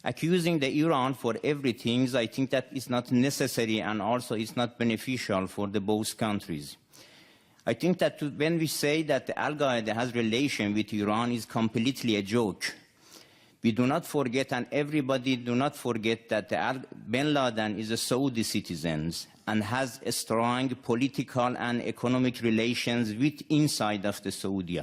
accusing the Iran for everything, I think that is not necessary and also it's not beneficial for the both countries. I think that when we say that the Al-Qaeda has relation with Iran is completely a joke. We do not forget, and everybody do not forget, that bin Laden is a Saudi citizen and has a strong political and economic relations with inside of the Saudi.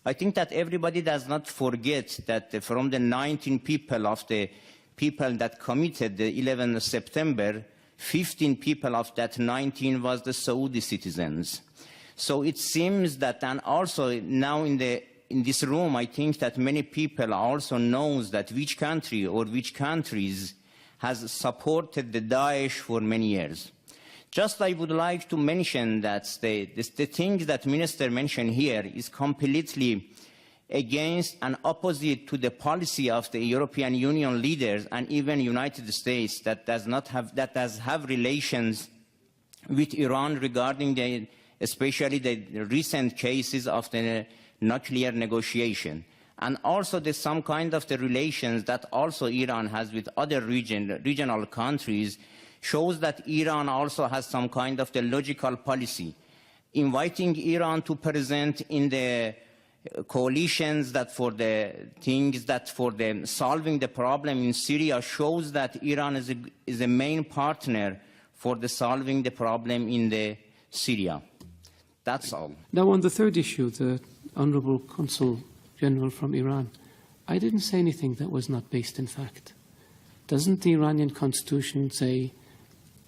I think that everybody does not forget that from the 19 people that committed the 11th of September, 15 people of that 19 was the Saudi citizens. So it seems that, and also now in this room, I think that many people also knows that which country or which countries has supported the Daesh for many years. Just I would like to mention that the things that Minister mentioned here is completely against and opposite to the policy of the European Union leaders and even United States that does have relations with Iran regarding especially the recent cases of the nuclear negotiation. And also there's some kind of the relations that also Iran has with other regional countries shows that Iran also has some kind of the logical policy. Inviting Iran to present in the coalitions that for the things that for them solving the problem in Syria shows that Iran is a main partner for the solving the problem in the Syria. That's all. Now on the third issue, the Honorable Consul General from Iran, I didn't say anything that was not based in fact. Doesn't the Iranian constitution say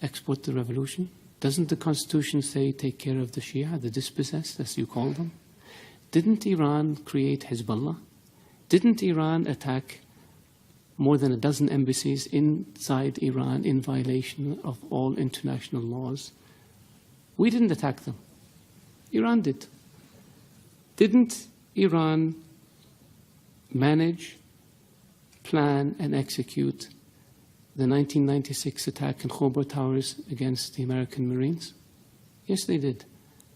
export the revolution? Doesn't the constitution say take care of the Shia, the dispossessed, as you call them? Didn't Iran create Hezbollah? Didn't Iran attack more than a dozen embassies inside Iran in violation of all international laws? We didn't attack them. Iran did. Didn't Iran manage, plan, and execute the 1996 attack in Khobar Towers against the American Marines? Yes, they did.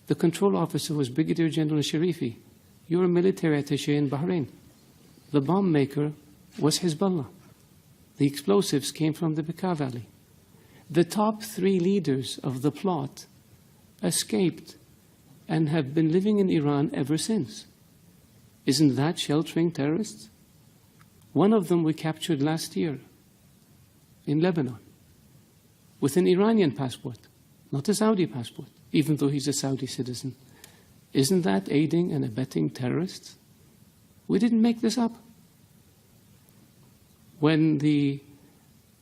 The control officer was Brigadier General Sharifi. You're a military attaché in Bahrain. The bomb maker was Hezbollah. The explosives came from the Bekaa Valley. The top 3 leaders of the plot escaped and have been living in Iran ever since. Isn't that sheltering terrorists? One of them we captured last year in Lebanon with an Iranian passport, not a Saudi passport, even though he's a Saudi citizen. Isn't that aiding and abetting terrorists? We didn't make this up. When the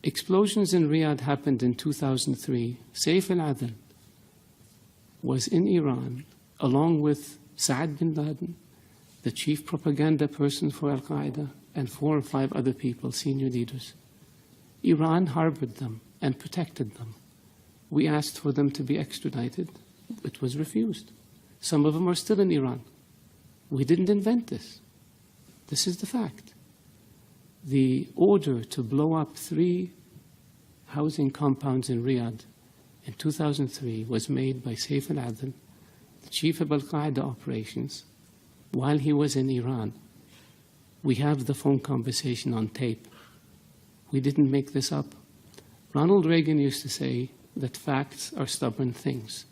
explosions in Riyadh happened in 2003, Saif al-Adl was in Iran along with Saad bin Laden, the chief propaganda person for Al-Qaeda, and 4 or 5 other people, senior leaders. Iran harbored them and protected them. We asked for them to be extradited. It was refused. Some of them are still in Iran. We didn't invent this. This is the fact. The order to blow up 3 housing compounds in Riyadh in 2003 was made by Saif al-Adl, the chief of Al-Qaeda operations, while he was in Iran. We have the phone conversation on tape. We didn't make this up. Ronald Reagan used to say that facts are stubborn things.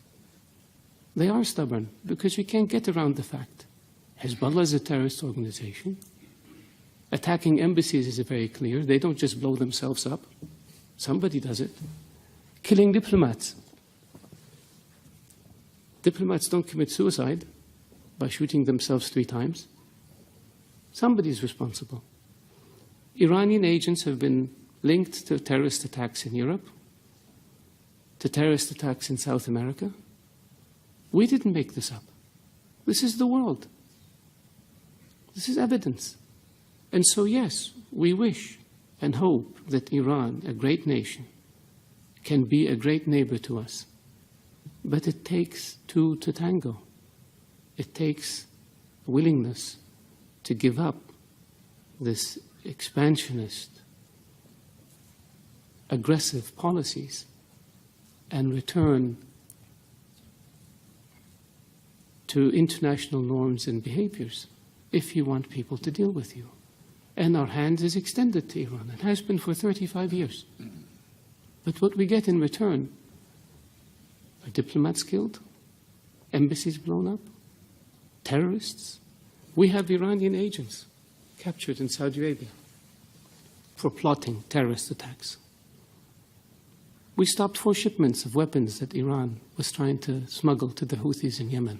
They are stubborn because we can't get around the fact. Hezbollah is a terrorist organization. Attacking embassies is very clear. They don't just blow themselves up. Somebody does it. Killing diplomats. Diplomats don't commit suicide by shooting themselves 3 times. Somebody is responsible. Iranian agents have been linked to terrorist attacks in Europe, to terrorist attacks in South America. We didn't make this up. This is the world. This is evidence. And so, yes, we wish and hope that Iran, a great nation, can be a great neighbor to us. But it takes 2 to tango. It takes willingness to give up this expansionist, aggressive policies and return to international norms and behaviors if you want people to deal with you. And our hand is extended to Iran. It has been for 35 years. But what we get in return are diplomats killed, embassies blown up, terrorists. We have Iranian agents captured in Saudi Arabia for plotting terrorist attacks. We stopped 4 shipments of weapons that Iran was trying to smuggle to the Houthis in Yemen.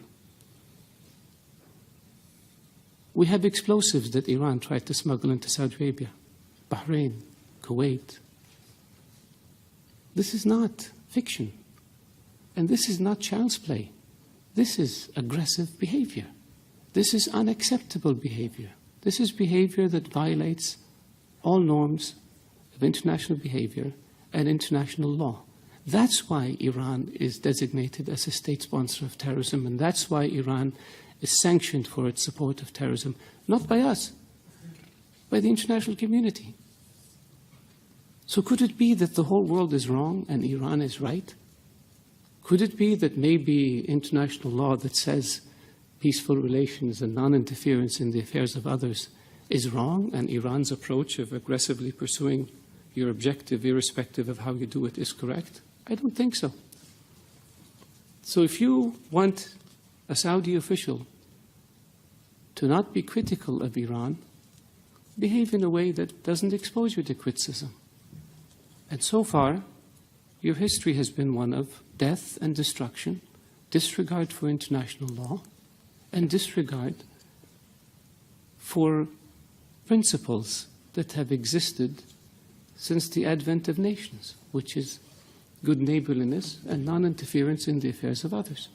We have explosives that Iran tried to smuggle into Saudi Arabia, Bahrain, Kuwait. This is not fiction. And this is not child's play. This is aggressive behavior. This is unacceptable behavior. This is behavior that violates all norms of international behavior and international law. That's why Iran is designated as a state sponsor of terrorism, and that's why Iran is sanctioned for its support of terrorism, not by us, by the international community. So could it be that the whole world is wrong and Iran is right? Could it be that maybe international law that says peaceful relations and non-interference in the affairs of others is wrong, and Iran's approach of aggressively pursuing your objective, irrespective of how you do it, is correct? I don't think so. So if you want a Saudi official to not be critical of Iran, behave in a way that doesn't expose you to criticism. And so far, your history has been one of death and destruction, disregard for international law, and disregard for principles that have existed since the advent of nations, which is good neighborliness and non-interference in the affairs of others.